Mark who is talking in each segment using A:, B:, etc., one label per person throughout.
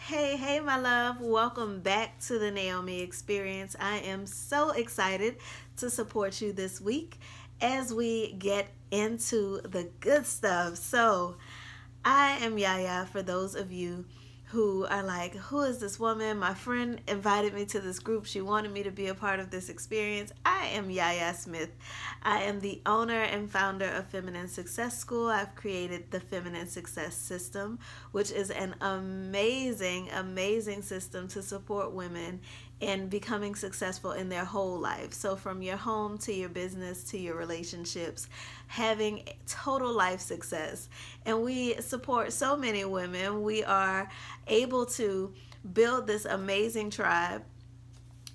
A: Hey, my love. Welcome back to the Naomi Experience. I am so excited to support you this week as we get into the good stuff. So, I am Yaya for those of you who are like, who is this woman? My friend invited me to this group. She wanted me to be a part of this experience. I am Yaya Smith. I am the owner and founder of Feminine Success School. I've created the Feminine Success System, which is an amazing system to support women in becoming successful in their whole life. So from your home to your business to your relationships, having total life success. And we support so many women. We are able to build this amazing tribe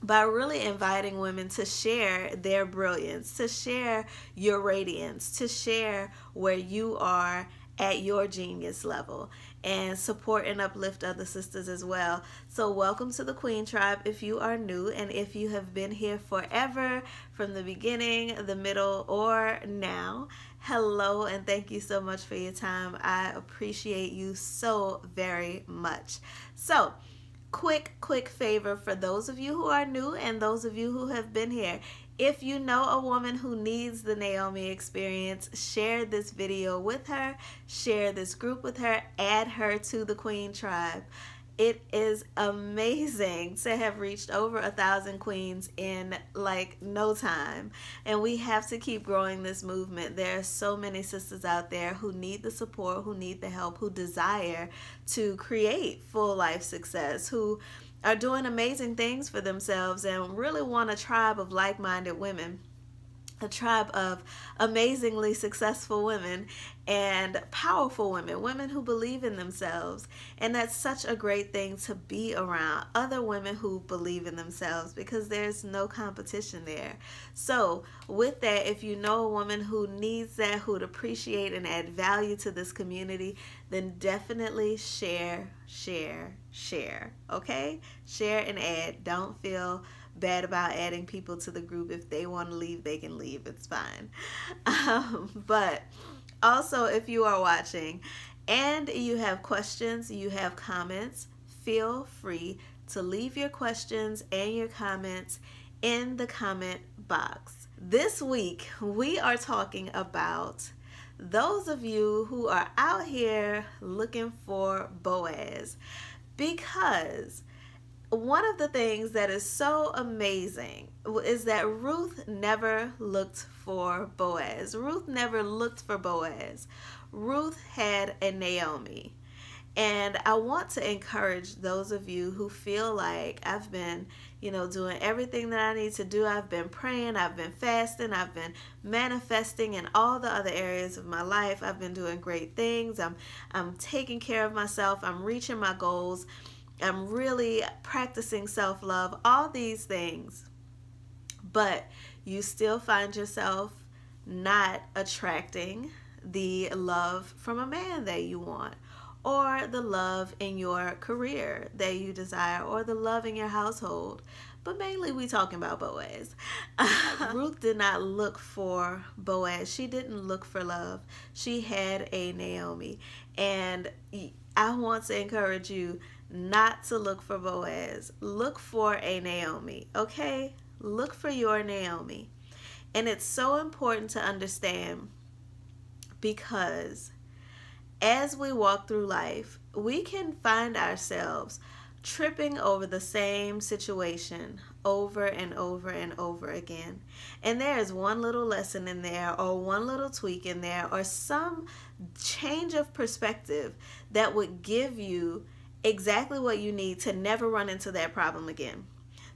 A: by really inviting women to share their brilliance, to share your radiance, to share where you are at your genius level, and support and uplift other sisters as well. So welcome to the Queen Tribe if you are new, and if you have been here forever, from the beginning, the middle, or now, hello, and thank you so much for your time. I appreciate you so very much. So quick favor for those of you who are new and those of you who have been here. If you know a woman who needs the Naomi Experience, share this video with her, share this group with her, add her to the Queen Tribe. It is amazing to have reached over 1,000 queens in like no time, and we have to keep growing this movement. There are so many sisters out there who need the support, who need the help, who desire to create full life success, who are doing amazing things for themselves and really want a tribe of like-minded women, a tribe of amazingly successful women and powerful women, women who believe in themselves. And that's such a great thing to be around, other women who believe in themselves, because there's no competition there. So with that, if you know a woman who needs that, who'd appreciate and add value to this community, then definitely share, okay? Share and add. Don't feel bad about adding people to the group. If they want to leave, they can leave. It's fine. But also, if you are watching and you have questions, you have comments, feel free to leave your questions and your comments in the comment box. This week, we are talking about those of you who are out here looking for Boaz, because one of the things that is so amazing is that Ruth never looked for Boaz. Ruth never looked for Boaz. Ruth had a Naomi. And I want to encourage those of you who feel like I've been, doing everything that I need to do. I've been praying, I've been fasting, I've been manifesting in all the other areas of my life. I've been doing great things. I'm taking care of myself. I'm reaching my goals. I'm really practicing self-love, all these things. But you still find yourself not attracting the love from a man that you want, or the love in your career that you desire, or the love in your household. But mainly we talking about Boaz. Ruth did not look for Boaz. She didn't look for love. She had a Naomi. And I want to encourage you not to look for Boaz. Look for a Naomi, okay? Look for your Naomi. And it's so important to understand, because as we walk through life, we can find ourselves tripping over the same situation over and over and over again. And there is one little lesson in there, or one little tweak in there, or some change of perspective that would give you exactly what you need to never run into that problem again,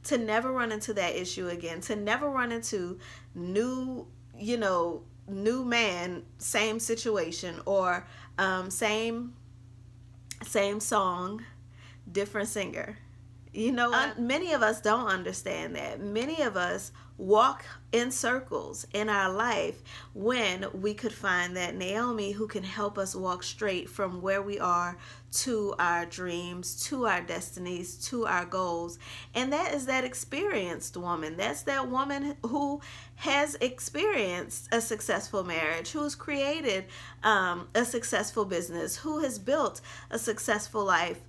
A: to never run into that issue again, to never run into new man, same situation, or same song, different singer. Many of us don't understand that. Many of us walk in circles in our life when we could find that Naomi who can help us walk straight from where we are to our dreams, to our destinies, to our goals. And that is that experienced woman. That's that woman who has experienced a successful marriage, who's created a successful business, who has built a successful life,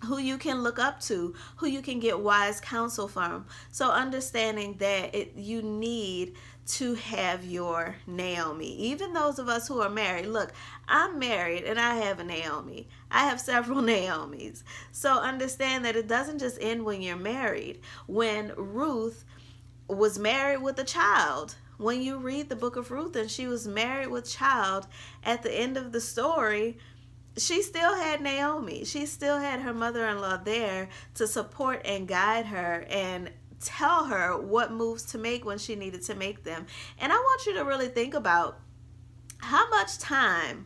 A: who you can look up to, who you can get wise counsel from. So understanding that you need to have your Naomi. Even those of us who are married, look, I'm married and I have a Naomi. I have several Naomis. So understand that it doesn't just end when you're married. When Ruth was married with a child, when you read the book of Ruth and she was married with child, at the end of the story, she still had Naomi. She still had her mother-in-law there to support and guide her and tell her what moves to make when she needed to make them. And I want you to really think about how much time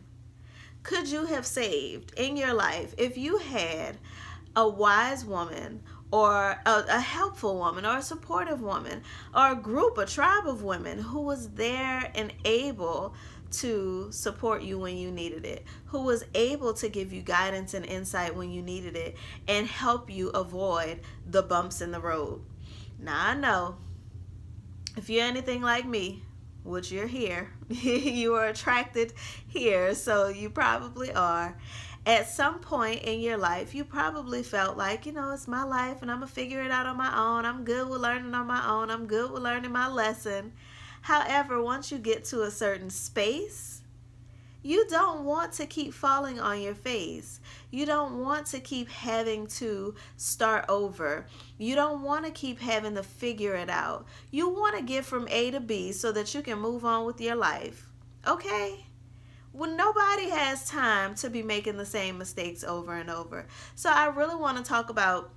A: could you have saved in your life if you had a wise woman, or a helpful woman, or a supportive woman, or a group, a tribe of women who was there and able to support you when you needed it, who was able to give you guidance and insight when you needed it, and help you avoid the bumps in the road. Now I know if you're anything like me, which you're here, you are attracted here, so you probably are. At some point in your life, you probably felt like, it's my life and I'm going to figure it out on my own. I'm good with learning on my own. I'm good with learning my lesson. However, once you get to a certain space, you don't want to keep falling on your face. You don't want to keep having to start over. You don't want to keep having to figure it out. You want to get from A to B so that you can move on with your life. Okay? Well, nobody has time to be making the same mistakes over and over. So I really want to talk about,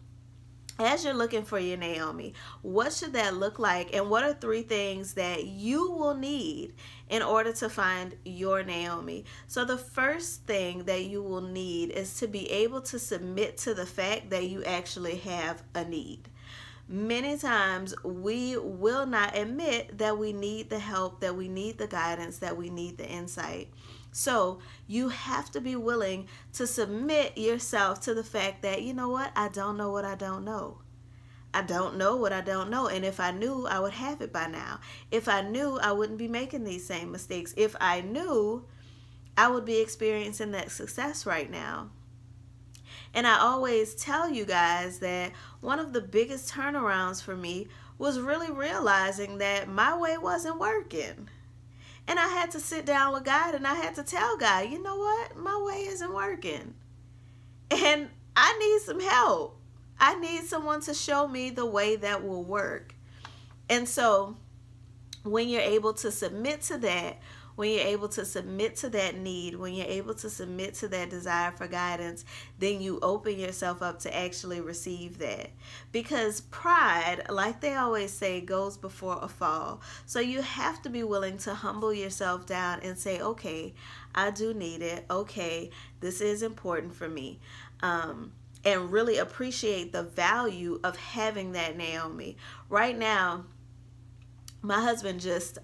A: as you're looking for your Naomi, what should that look like, and what are 3 things that you will need in order to find your Naomi? So the first thing that you will need is to be able to submit to the fact that you actually have a need. Many times we will not admit that we need the help, that we need the guidance, that we need the insight. So you have to be willing to submit yourself to the fact that, you know what, I don't know what I don't know. I don't know what I don't know. And if I knew, I would have it by now. If I knew, I wouldn't be making these same mistakes. If I knew, I would be experiencing that success right now. And I always tell you guys that one of the biggest turnarounds for me was really realizing that my way wasn't working. And I had to sit down with God and I had to tell God, you know what? My way isn't working. And I need some help. I need someone to show me the way that will work. And so when you're able to submit to that, when you're able to submit to that need, when you're able to submit to that desire for guidance, then you open yourself up to actually receive that. Because pride, like they always say, goes before a fall. So you have to be willing to humble yourself down and say, okay, I do need it. Okay, this is important for me. And really appreciate the value of having that Naomi. Right now, my husband just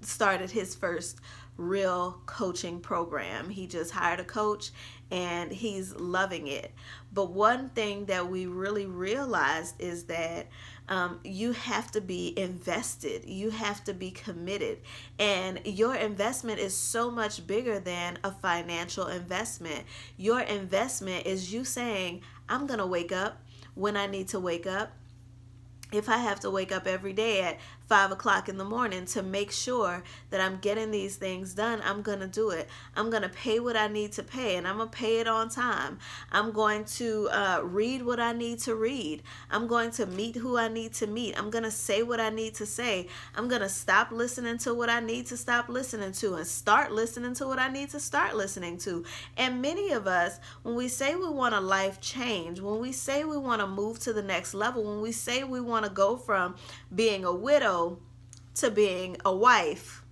A: started his first real coaching program. He just hired a coach and he's loving it. But one thing that we really realized is that you have to be invested. You have to be committed. And your investment is so much bigger than a financial investment. Your investment is you saying, I'm going to wake up when I need to wake up. If I have to wake up every day at 5 o'clock in the morning to make sure that I'm getting these things done, I'm going to do it. I'm going to pay what I need to pay, and I'm going to pay it on time. I'm going to read what I need to read. I'm going to meet who I need to meet. I'm going to say what I need to say. I'm going to stop listening to what I need to stop listening to and start listening to what I need to start listening to. And many of us, when we say we want a life change, when we say we want to move to the next level, when we say we want to go from being a widow to being a wife,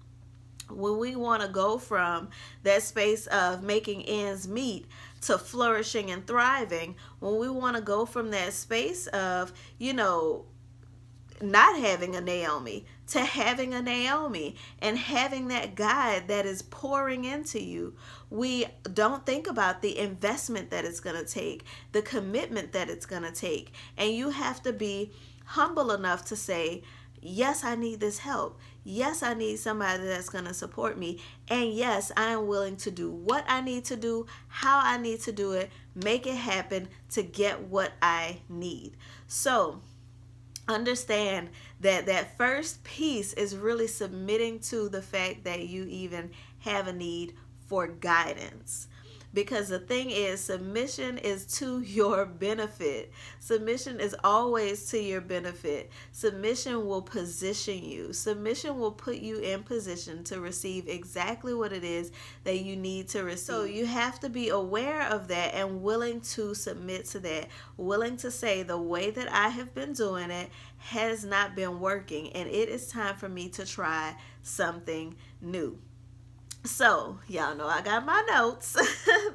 A: when we want to go from that space of making ends meet to flourishing and thriving, when we want to go from that space of, not having a Naomi to having a Naomi and having that guide that is pouring into you, we don't think about the investment that it's going to take, the commitment that it's going to take. And you have to be humble enough to say, yes, I need this help. Yes, I need somebody that's going to support me. And yes, I am willing to do what I need to do, how I need to do it, make it happen to get what I need. So understand that that first piece is really submitting to the fact that you even have a need for guidance. Because the thing is, submission is to your benefit. Submission is always to your benefit. Submission will position you. Submission will put you in position to receive exactly what it is that you need to receive. So you have to be aware of that and willing to submit to that. Willing to say, the way that I have been doing it has not been working, and it is time for me to try something new. So y'all know I got my notes.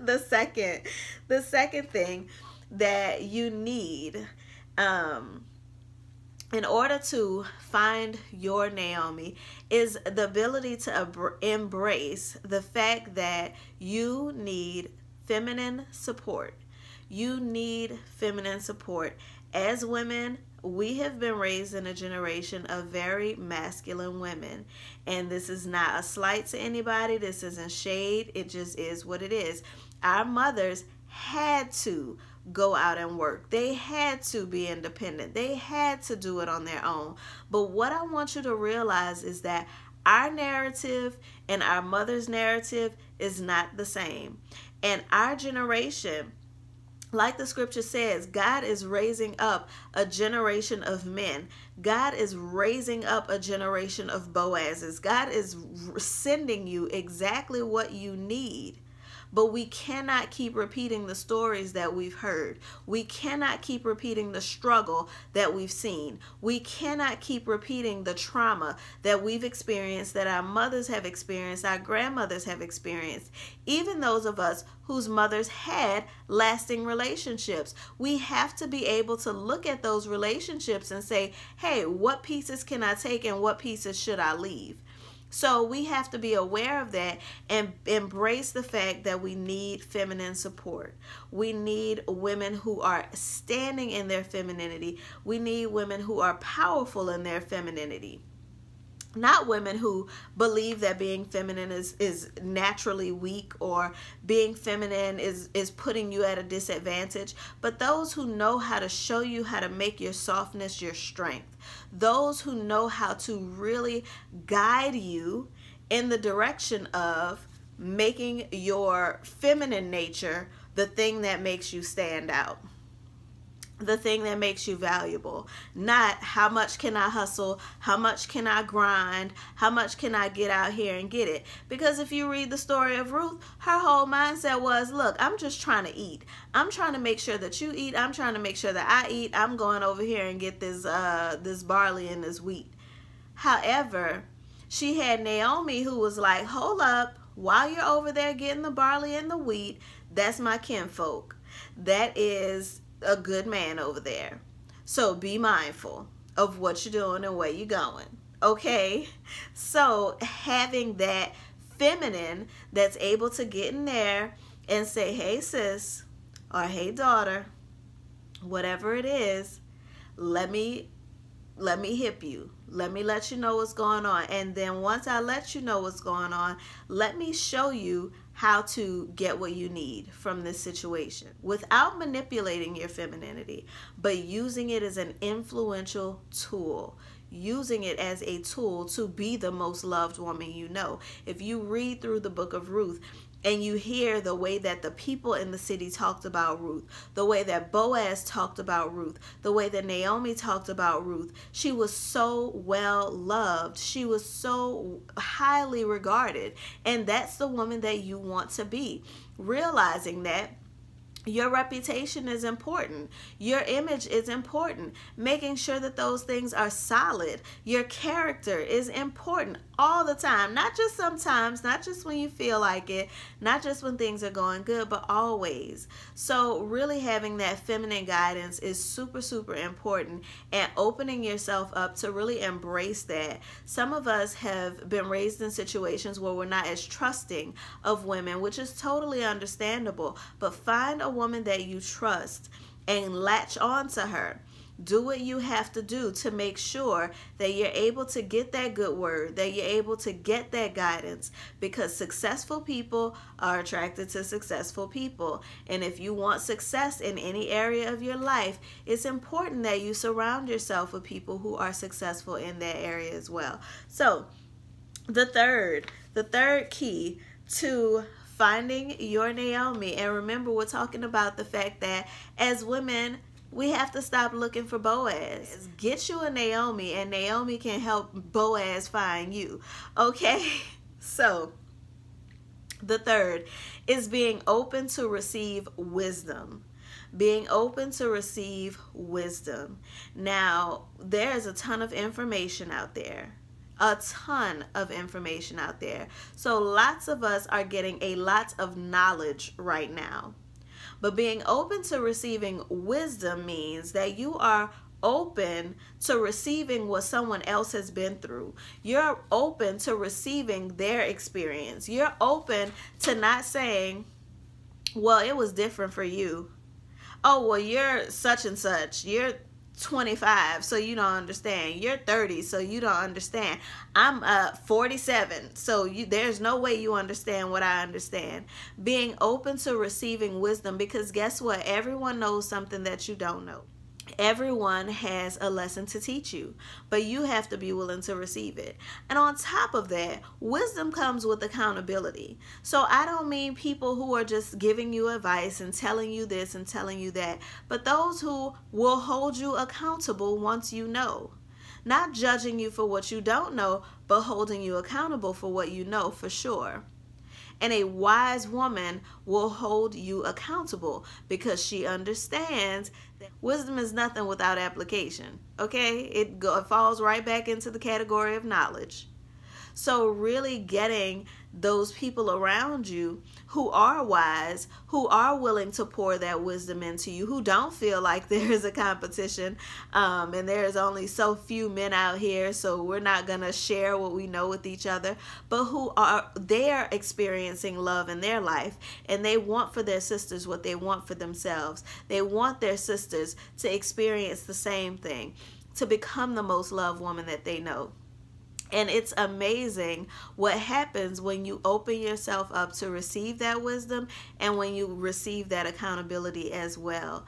A: the second thing that you need in order to find your Naomi is the ability to embrace the fact that you need feminine support. You need feminine support. As women, we have been raised in a generation of very masculine women. And this is not a slight to anybody. This isn't shade. It just is what it is. Our mothers had to go out and work. They had to be independent. They had to do it on their own. But what I want you to realize is that our narrative and our mother's narrative is not the same. And our generation, like the scripture says, God is raising up a generation of men. God is raising up a generation of Boazes. God is sending you exactly what you need. But we cannot keep repeating the stories that we've heard. We cannot keep repeating the struggle that we've seen. We cannot keep repeating the trauma that we've experienced, that our mothers have experienced, our grandmothers have experienced, even those of us whose mothers had lasting relationships. We have to be able to look at those relationships and say, hey, what pieces can I take and what pieces should I leave? So we have to be aware of that and embrace the fact that we need feminine support. We need women who are standing in their femininity. We need women who are powerful in their femininity. Not women who believe that being feminine is naturally weak, or being feminine is putting you at a disadvantage, but those who know how to show you how to make your softness your strength. Those who know how to really guide you in the direction of making your feminine nature the thing that makes you stand out. The thing that makes you valuable. Not how much can I hustle, how much can I grind, how much can I get out here and get it. Because if you read the story of Ruth, her whole mindset was, look, I'm just trying to eat. I'm trying to make sure that you eat. I'm trying to make sure that I eat. I'm going over here and get this barley and this wheat. However, she had Naomi, who was like, hold up, while you're over there getting the barley and the wheat, that's my kinfolk. That is a good man over there. So be mindful of what you're doing and where you're going. Okay? So having that feminine that's able to get in there and say, hey sis, or hey daughter, whatever it is, let me hip you. Let me let you know what's going on. And then once I let you know what's going on, let me show you how to get what you need from this situation without manipulating your femininity, but using it as an influential tool. Using it as a tool to be the most loved woman you know. If you read through the book of Ruth, and you hear the way that the people in the city talked about Ruth, the way that Boaz talked about Ruth, the way that Naomi talked about Ruth, she was so well loved. She was so highly regarded. And that's the woman that you want to be. Realizing that your reputation is important. Your image is important. Making sure that those things are solid. Your character is important all the time. Not just sometimes, not just when you feel like it, not just when things are going good, but always. So really having that feminine guidance is super, super important, and opening yourself up to really embrace that. Some of us have been raised in situations where we're not as trusting of women, which is totally understandable, but find a woman that you trust and latch on to her. Do what you have to do to make sure that you're able to get that good word, that you're able to get that guidance, because successful people are attracted to successful people. And if you want success in any area of your life, it's important that you surround yourself with people who are successful in that area as well. So the third key to finding your Naomi, and remember, we're talking about the fact that as women, we have to stop looking for Boaz. Get you a Naomi, and Naomi can help Boaz find you. Okay? So the third is being open to receive wisdom. Being open to receive wisdom. Now, there's a ton of information out there. A ton of information out there. So lots of us are getting a lot of knowledge right now. But being open to receiving wisdom means that you are open to receiving what someone else has been through. You're open to receiving their experience. You're open to not saying, well, it was different for you. Oh, well, you're such and such. You're 25, so you don't understand. You're 30, so you don't understand. I'm 47, so there's no way you understand what I understand. Being open to receiving wisdom, because guess what? Everyone knows something that you don't know. Everyone has a lesson to teach you, but you have to be willing to receive it. And on top of that, wisdom comes with accountability. So I don't mean people who are just giving you advice and telling you this and telling you that, but those who will hold you accountable once you know. Not judging you for what you don't know, but holding you accountable for what you know for sure. And a wise woman will hold you accountable because she understands that wisdom is nothing without application. Okay? It falls right back into the category of knowledge. So really getting those people around you who are wise, who are willing to pour that wisdom into you, who don't feel like there is a competition and there's only so few men out here, so we're not going to share what we know with each other, but they're experiencing love in their life, and they want for their sisters what they want for themselves. They want their sisters to experience the same thing, to become the most loved woman that they know. And it's amazing what happens when you open yourself up to receive that wisdom and when you receive that accountability as well.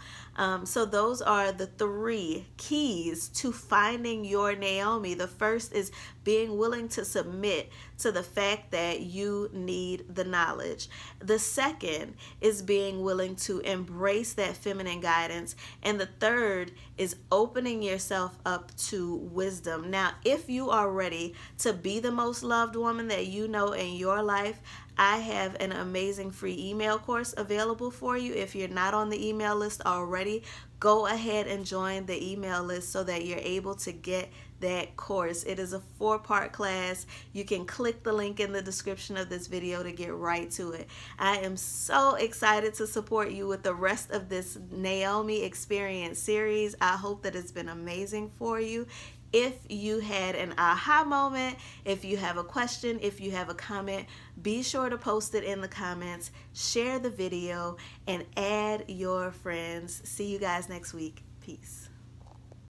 A: So those are the 3 keys to finding your Naomi. The first is being willing to submit to the fact that you need the knowledge. The second is being willing to embrace that feminine guidance. And the third is opening yourself up to wisdom. Now, if you are ready to be the most loved woman that you know in your life, I have an amazing free email course available for you. If you're not on the email list already, go ahead and join the email list so that you're able to get that course. It is a 4-part class. You can click the link in the description of this video to get right to it. I am so excited to support you with the rest of this Naomi Experience series. I hope that it's been amazing for you. If you had an aha moment, if you have a question, if you have a comment, be sure to post it in the comments, share the video, and add your friends. See you guys next week. Peace.